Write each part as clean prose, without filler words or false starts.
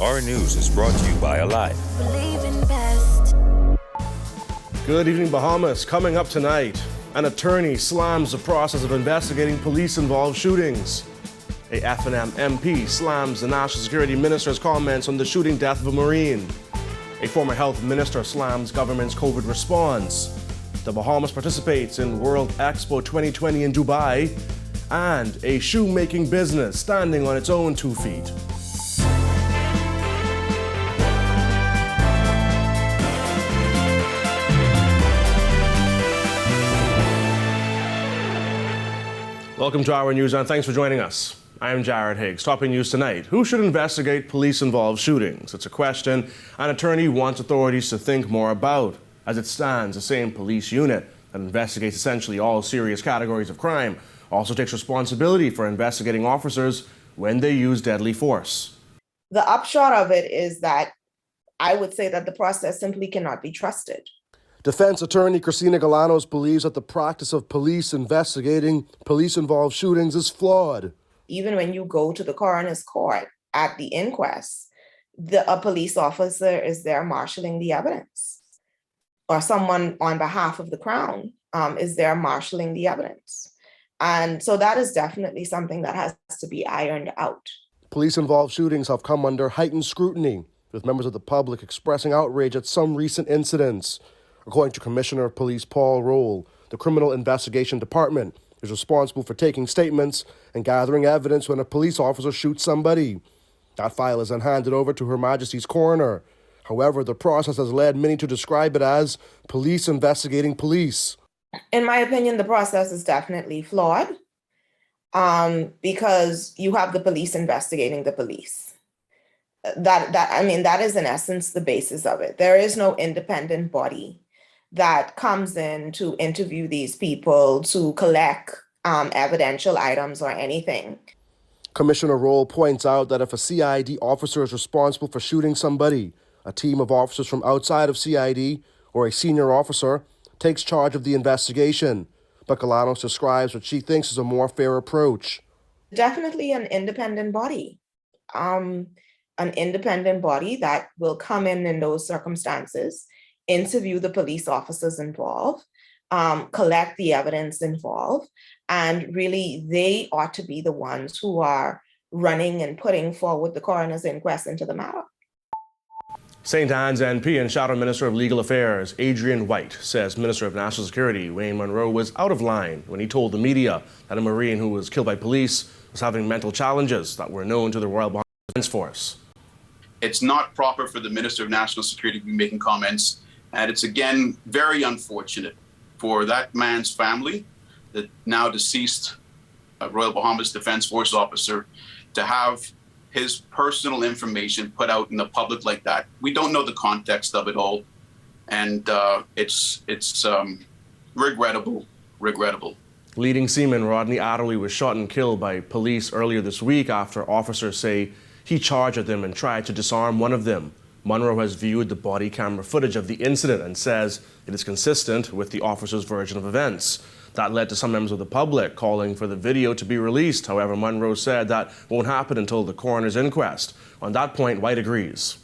Our news is brought to you by Alive. Believe in best. Good evening, Bahamas. Coming up tonight, an attorney slams the process of investigating police-involved shootings. A F&M MP slams the National Security Minister's comments on the shooting death of a Marine. A former health minister slams government's COVID response. The Bahamas participates in World Expo 2020 in Dubai. And a shoemaking business standing on its own 2 feet. Welcome to our news and thanks for joining us. I am Jared Higgs. Topping news tonight. Who should investigate police-involved shootings? It's a question an attorney wants authorities to think more about. As it stands, the same police unit that investigates essentially all serious categories of crime also takes responsibility for investigating officers when they use deadly force. The upshot of it is that I would say that the process simply cannot be trusted. Defense attorney Christina Galanos believes that the practice of police investigating police-involved shootings is flawed. Even when you go to the coroner's court at the inquest, a police officer is there marshalling the evidence, or someone on behalf of the Crown is there marshalling the evidence. And so that is definitely something that has to be ironed out. Police-involved shootings have come under heightened scrutiny, with members of the public expressing outrage at some recent incidents. According to Commissioner of Police Paul Roll, the Criminal Investigation Department is responsible for taking statements and gathering evidence when a police officer shoots somebody. That file is then handed over to Her Majesty's coroner. However, the process has led many to describe it as police investigating police. In my opinion, the process is definitely flawed because you have the police investigating the police. That is in essence the basis of it. There is no independent body that comes in to interview these people, to collect evidential items or anything. Commissioner Roll points out that if a CID officer is responsible for shooting somebody, a team of officers from outside of CID or a senior officer takes charge of the investigation. But Galanos describes what she thinks is a more fair approach. Definitely an independent body. An independent body that will come in those circumstances, interview the police officers involved, collect the evidence involved, and really they ought to be the ones who are running and putting forward the coroner's inquest into the matter. St. Anne's NP and Shadow Minister of Legal Affairs, Adrian White, says Minister of National Security, Wayne Munro, was out of line when he told the media that a Marine who was killed by police was having mental challenges that were known to the Royal Bahamas Defence Force. It's not proper for the Minister of National Security to be making comments, and it's again very unfortunate for that man's family, the now deceased Royal Bahamas Defence Force officer, to have his personal information put out in the public like that. We don't know the context of it all, and it's regrettable. Leading seaman Rodney Adderley was shot and killed by police earlier this week after officers say he charged at them and tried to disarm one of them. Munro has viewed the body camera footage of the incident and says it is consistent with the officer's version of events. That led to some members of the public calling for the video to be released. However, Munro said that won't happen until the coroner's inquest. On that point, White agrees.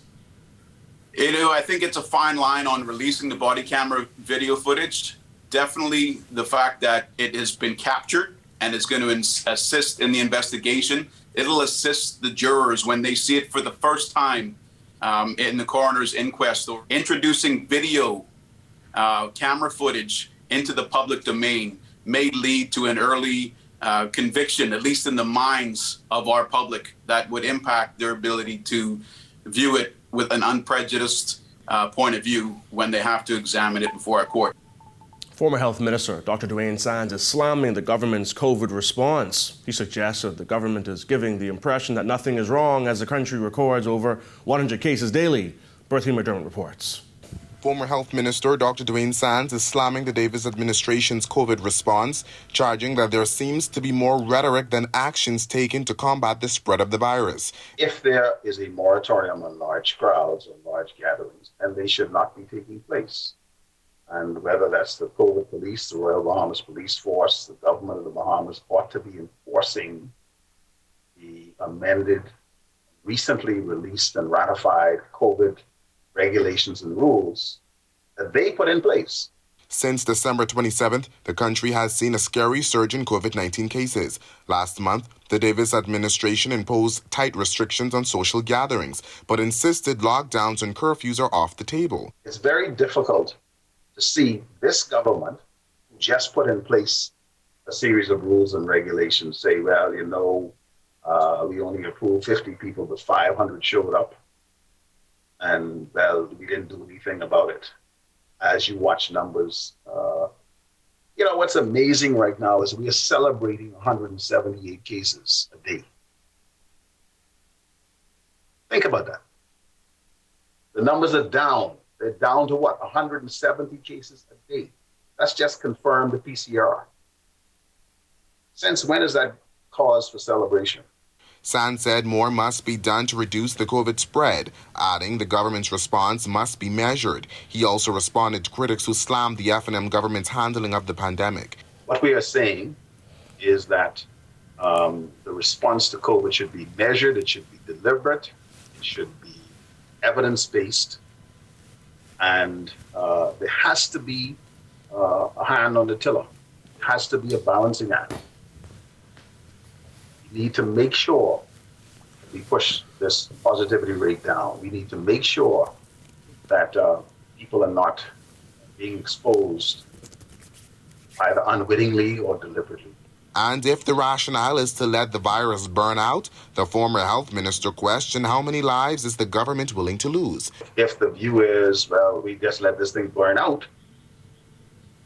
I think it's a fine line on releasing the body camera video footage. Definitely the fact that it has been captured and is going to assist in the investigation. It'll assist the jurors when they see it for the first time in the coroner's inquest, or introducing video camera footage into the public domain may lead to an early conviction, at least in the minds of our public, that would impact their ability to view it with an unprejudiced point of view when they have to examine it before a court. Former Health Minister Dr. Dwayne Sands is slamming the government's COVID response. He suggested the government is giving the impression that nothing is wrong as the country records over 100 cases daily. Bertie McDermott reports. Former Health Minister Dr. Dwayne Sands is slamming the Davis administration's COVID response, charging that there seems to be more rhetoric than actions taken to combat the spread of the virus. If there is a moratorium on large crowds or large gatherings, then they should not be taking place. And whether that's the COVID police, the Royal Bahamas Police Force, the government of the Bahamas ought to be enforcing the amended recently released and ratified COVID regulations and rules that they put in place. Since December 27th, the country has seen a scary surge in COVID-19 cases. Last month, the Davis administration imposed tight restrictions on social gatherings, but insisted lockdowns and curfews are off the table. It's very difficult to see this government who just put in place a series of rules and regulations say, well, we only approved 50 people, but 500 showed up. And, well, we didn't do anything about it. As you watch numbers, what's amazing right now is we are celebrating 178 cases a day. Think about that. The numbers are down. They're down to what? 170 cases a day. That's just confirmed the PCR. Since when is that cause for celebration? Sands said more must be done to reduce the COVID spread, adding the government's response must be measured. He also responded to critics who slammed the F&M government's handling of the pandemic. What we are saying is that the response to COVID should be measured, it should be deliberate, it should be evidence-based, and there has to be a hand on the tiller. It has to be a balancing act. We need to make sure we push this positivity rate down. We need to make sure that people are not being exposed either unwittingly or deliberately. And if the rationale is to let the virus burn out, the former health minister questioned how many lives is the government willing to lose. If the view is, well, we just let this thing burn out,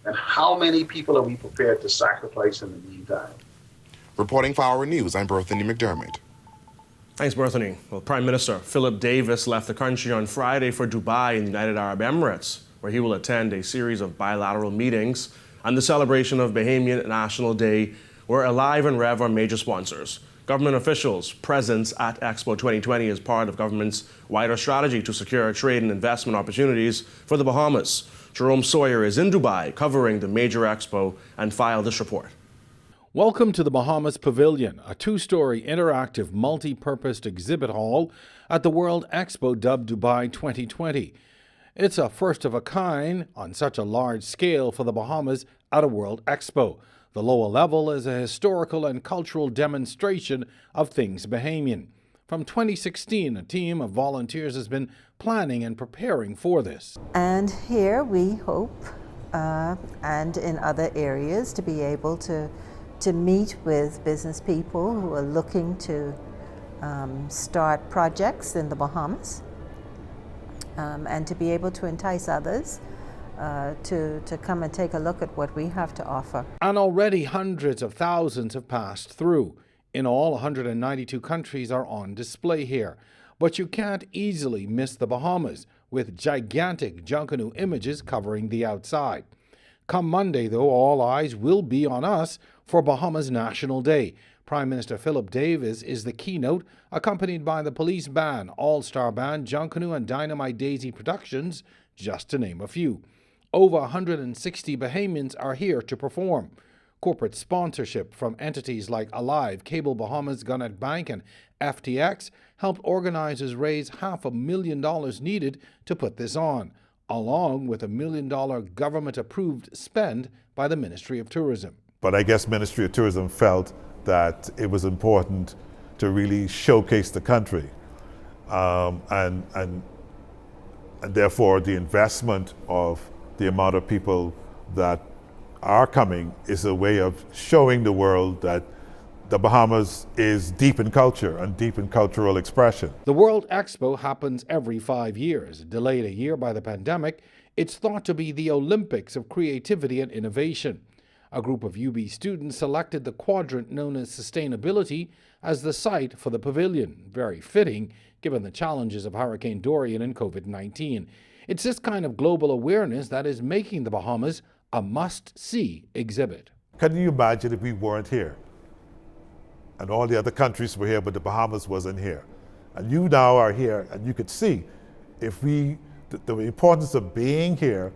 then how many people are we prepared to sacrifice in the meantime? Reporting for Our News, I'm Berthany McDermott. Thanks, Berthany. Well, Prime Minister Philip Davis left the country on Friday for Dubai in the United Arab Emirates, where he will attend a series of bilateral meetings and the celebration of Bahamian National Day, where Alive and Rev are major sponsors. Government officials' presence at Expo 2020 is part of government's wider strategy to secure trade and investment opportunities for the Bahamas. Jerome Sawyer is in Dubai covering the major expo and filed this report. Welcome to the Bahamas Pavilion, a two-story interactive multi-purposed exhibit hall at the World Expo dubbed Dubai 2020. It's a first of a kind on such a large scale for the Bahamas at a World Expo. The lower level is a historical and cultural demonstration of things Bahamian. From 2016, a team of volunteers has been planning and preparing for this. And here we hope, and in other areas, to be able to meet with business people who are looking to start projects in the Bahamas, and to be able to entice others to come and take a look at what we have to offer. And already hundreds of thousands have passed through. In all, 192 countries are on display here. But you can't easily miss the Bahamas, with gigantic Junkanoo images covering the outside. Come Monday, though, all eyes will be on us for Bahamas National Day. Prime Minister Philip Davis is the keynote, accompanied by the Police Band, All-Star Band, Junkanoo and Dynamite Daisy Productions, just to name a few. Over 160 Bahamians are here to perform. Corporate sponsorship from entities like Alive, Cable Bahamas, Gannett Bank and FTX helped organizers raise $500,000 needed to put this on, along with $1 million government-approved spend by the Ministry of Tourism. But I guess Ministry of Tourism felt that it was important to really showcase the country, and therefore the investment of the amount of people that are coming is a way of showing the world that the Bahamas is deep in culture and deep in cultural expression. The World Expo happens every 5 years. Delayed a year by the pandemic, it's thought to be the Olympics of creativity and innovation. A group of UB students selected the quadrant known as Sustainability as the site for the pavilion. Very fitting, given the challenges of Hurricane Dorian and COVID-19. It's this kind of global awareness that is making the Bahamas a must-see exhibit. Can you imagine if we weren't here? And all the other countries were here, but the Bahamas wasn't here. And you now are here, and you could see the importance of being here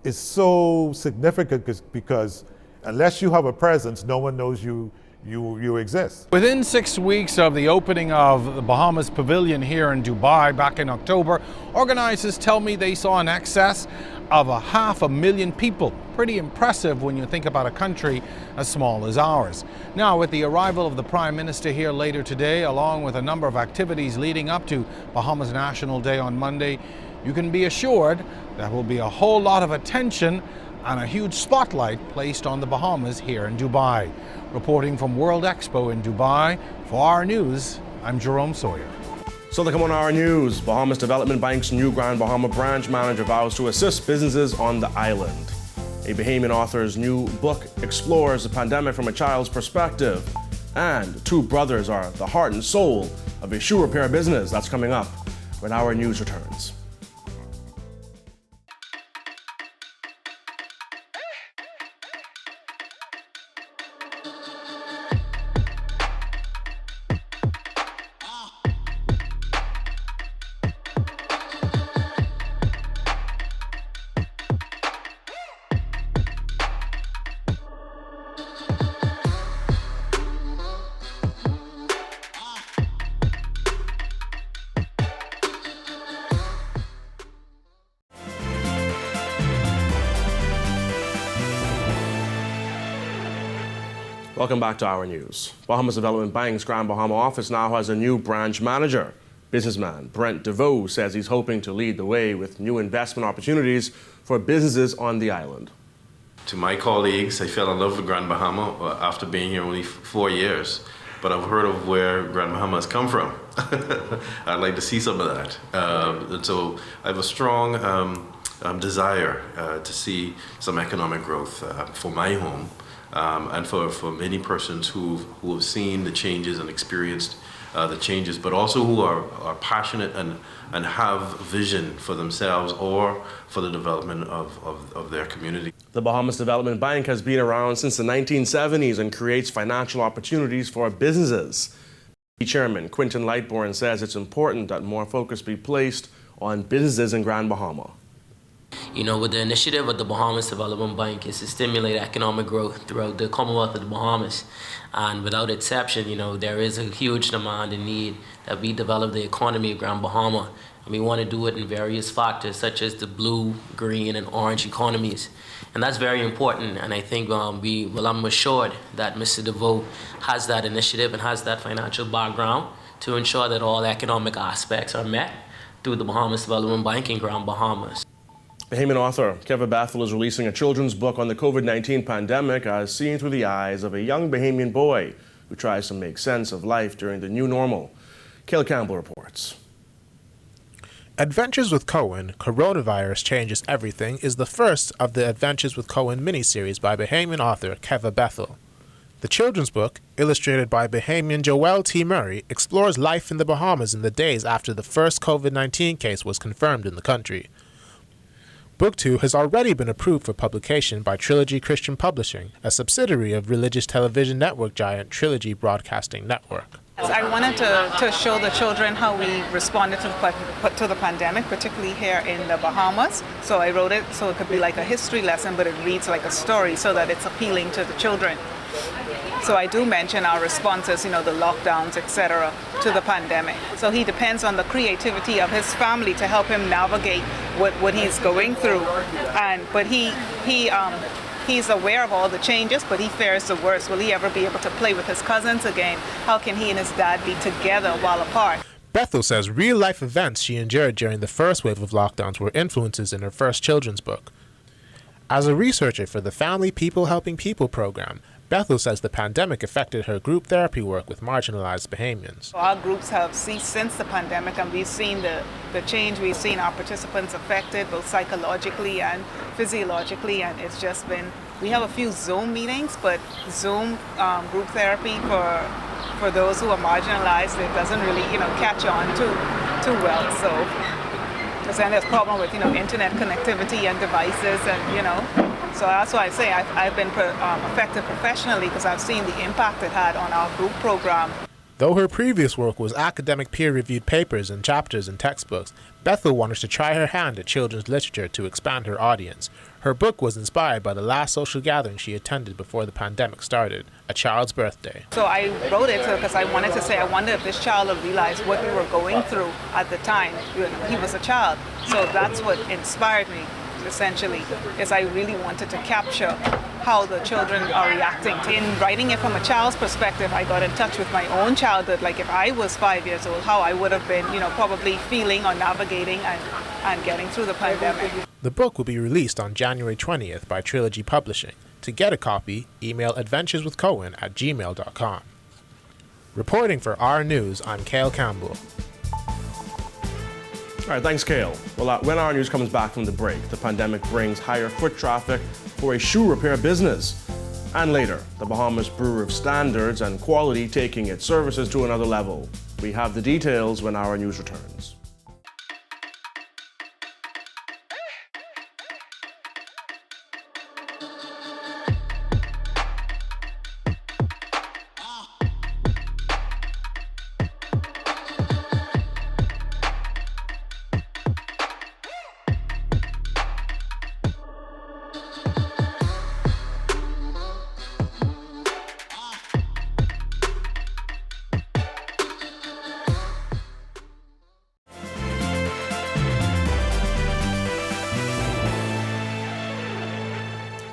is so significant because unless you have a presence, no one knows you you exist. Within 6 weeks of the opening of the Bahamas Pavilion here in Dubai back in October, organizers tell me they saw an excess of 500,000 people. Pretty impressive when you think about a country as small as ours. Now, with the arrival of the Prime Minister here later today, along with a number of activities leading up to Bahamas National Day on Monday, you can be assured there will be a whole lot of attention and a huge spotlight placed on the Bahamas here in Dubai. Reporting from World Expo in Dubai, for our news, I'm Jerome Sawyer. So to come on our news, Bahamas Development Bank's new Grand Bahama branch manager vows to assist businesses on the island. A Bahamian author's new book explores the pandemic from a child's perspective. And two brothers are the heart and soul of a shoe repair business. That's coming up when our news returns. Welcome back to our news. Bahamas Development Bank's Grand Bahama office now has a new branch manager. Businessman Brent DeVoe says he's hoping to lead the way with new investment opportunities for businesses on the island. To my colleagues, I fell in love with Grand Bahama after being here only 4 years, but I've heard of where Grand Bahama has come from. I'd like to see some of that. And so I have a strong desire to see some economic growth for my home. And for many persons who have seen the changes and experienced the changes, but also who are passionate and have vision for themselves or for the development of their community. The Bahamas Development Bank has been around since the 1970s and creates financial opportunities for businesses. Chairman Quinton Lightbourne says it's important that more focus be placed on businesses in Grand Bahama. You know, with the initiative of the Bahamas Development Bank is to stimulate economic growth throughout the Commonwealth of the Bahamas. And without exception, you know, there is a huge demand and need that we develop the economy of Grand Bahama. And we want to do it in various factors, such as the blue, green, and orange economies. And that's very important. And I think I'm assured that Mr. DeVoe has that initiative and has that financial background to ensure that all economic aspects are met through the Bahamas Development Bank in Grand Bahamas. Bahamian author Kevin Bethel is releasing a children's book on the COVID-19 pandemic as seen through the eyes of a young Bahamian boy who tries to make sense of life during the new normal. Cale Campbell reports. Adventures with Cohen, Coronavirus Changes Everything is the first of the Adventures with Cohen miniseries by Bahamian author Kevin Bethel. The children's book, illustrated by Bahamian Joel T. Murray, explores life in the Bahamas in the days after the first COVID-19 case was confirmed in the country. Book 2 has already been approved for publication by Trilogy Christian Publishing, a subsidiary of religious television network giant Trilogy Broadcasting Network. I wanted to show the children how we responded to the pandemic, particularly here in the Bahamas. So I wrote it so it could be like a history lesson, but it reads like a story so that it's appealing to the children. So I do mention our responses, you know, the lockdowns, etc., to the pandemic. So he depends on the creativity of his family to help him navigate what he's going through. But he's aware of all the changes, but he fears the worst. Will he ever be able to play with his cousins again? How can he and his dad be together while apart? Bethel says real-life events she endured during the first wave of lockdowns were influences in her first children's book. As a researcher for the Family People Helping People program, Bethel says the pandemic affected her group therapy work with marginalized Bahamians. Our groups have ceased since the pandemic, and we've seen the change. We've seen our participants affected both psychologically and physiologically, and it's just been, we have a few Zoom meetings, but Zoom group therapy for those who are marginalized, it doesn't really, catch on too well. So, because then there's a problem with, internet connectivity and devices and, So that's why I say I've been affected professionally because I've seen the impact it had on our group program. Though her previous work was academic peer-reviewed papers and chapters in textbooks, Bethel wanted to try her hand at children's literature to expand her audience. Her book was inspired by the last social gathering she attended before the pandemic started, a child's birthday. So I wrote it because I wanted to say, I wonder if this child will realize what we were going through at the time. He was a child. So that's what inspired me, essentially, is I really wanted to capture how the children are reacting. In writing it from a child's perspective, I got in touch with my own childhood, like if I was 5 years old, how I would have been, probably feeling or navigating and getting through the pandemic. The book will be released on January 20th by Trilogy Publishing. To get a copy, email adventureswithcohen@gmail.com. Reporting for R News, I'm Cale Campbell. All right, thanks, Cale. Well, when our news comes back from the break, the pandemic brings higher foot traffic for a shoe repair business. And later, the Bahamas Bureau of Standards and Quality taking its services to another level. We have the details when our news returns.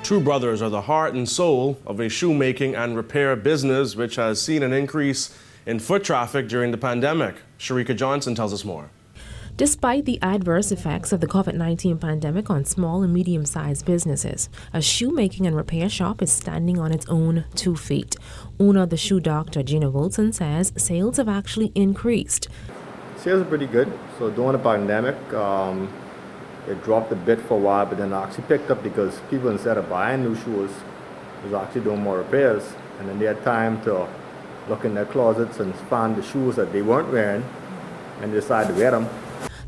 Two brothers are the heart and soul of a shoemaking and repair business which has seen an increase in foot traffic during the pandemic. Sharika Johnson tells us more. Despite the adverse effects of the COVID-19 pandemic on small and medium-sized businesses, a shoemaking and repair shop is standing on its own 2 feet. Owner of the shoe doctor, Gina Wilson, says sales have actually increased. Sales are pretty good. So during the pandemic, it dropped a bit for a while, but then actually picked up because people, instead of buying new shoes, was actually doing more repairs. And then they had time to look in their closets and find the shoes that they weren't wearing and decide to wear them.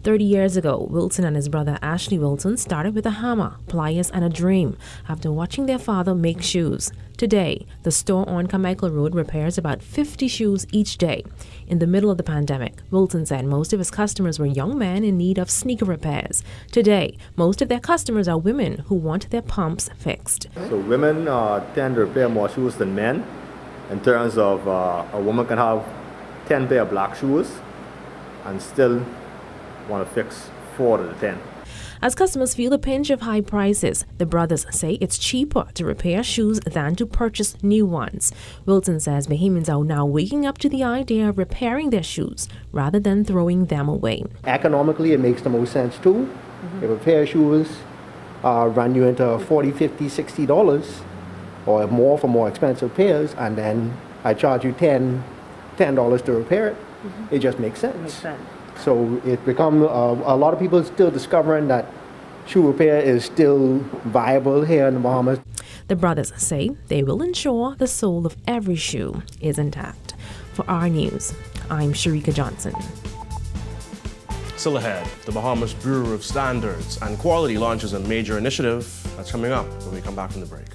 30 years ago, Wilson and his brother Ashley Wilson started with a hammer, pliers, and a dream after watching their father make shoes. Today, the store on Carmichael Road repairs about 50 shoes each day. In the middle of the pandemic, Wilson said most of his customers were young men in need of sneaker repairs. Today, most of their customers are women who want their pumps fixed. So women tend to repair more shoes than men. In terms of a woman can have 10 pair of black shoes and still want to fix 4 of the 10. As customers feel the pinch of high prices, the brothers say it's cheaper to repair shoes than to purchase new ones. Wilson says Bahamians are now waking up to the idea of repairing their shoes rather than throwing them away. Economically, it makes the most sense too. If a pair of shoes run you into $40, $50, $60 or more for more expensive pairs, and then I charge you $10 to repair it, it just makes sense. So it become a lot of people still discovering that shoe repair is still viable here in the Bahamas. The brothers say they will ensure the sole of every shoe is intact. For our news, I'm Sharika Johnson. Still ahead, the Bahamas Bureau of Standards and Quality launches a major initiative that's coming up when we come back from the break.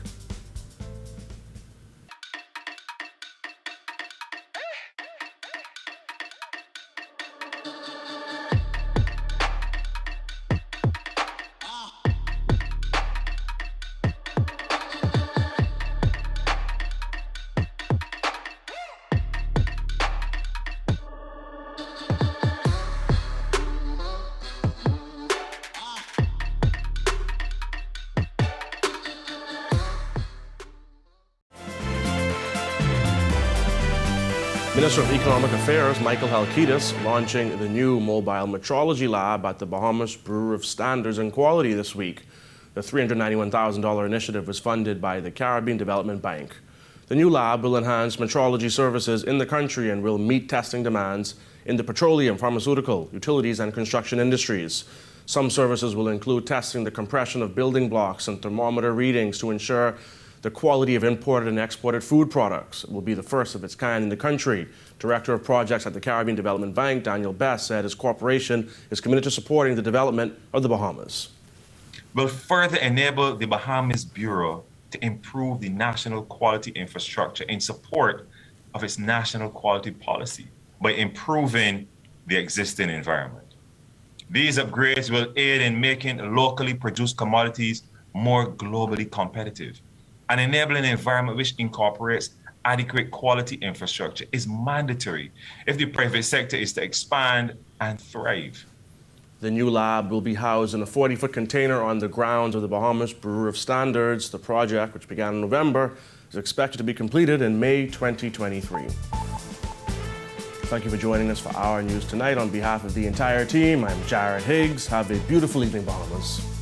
Minister of Economic Affairs Michael Halkitis launching the new mobile Metrology Lab at the Bahamas Bureau of Standards and Quality this week. The $391,000 initiative was funded by the Caribbean Development Bank. The new lab will enhance metrology services in the country and will meet testing demands in the petroleum, pharmaceutical, utilities, and construction industries. Some services will include testing the compression of building blocks and thermometer readings to ensure the quality of imported and exported food products. It will be the first of its kind in the country. Director of Projects at the Caribbean Development Bank, Daniel Best, said his corporation is committed to supporting the development of the Bahamas. Will further enable the Bahamas Bureau to improve the national quality infrastructure in support of its national quality policy by improving the existing environment. These upgrades will aid in making locally produced commodities more globally competitive. An enabling environment which incorporates adequate quality infrastructure is mandatory if the private sector is to expand and thrive. The new lab will be housed in a 40-foot container on the grounds of the Bahamas Bureau of Standards. The project, which began in November, is expected to be completed in May 2023. Thank you for joining us for Our News Tonight. On behalf of the entire team, I'm Jared Higgs. Have a beautiful evening, Bahamas.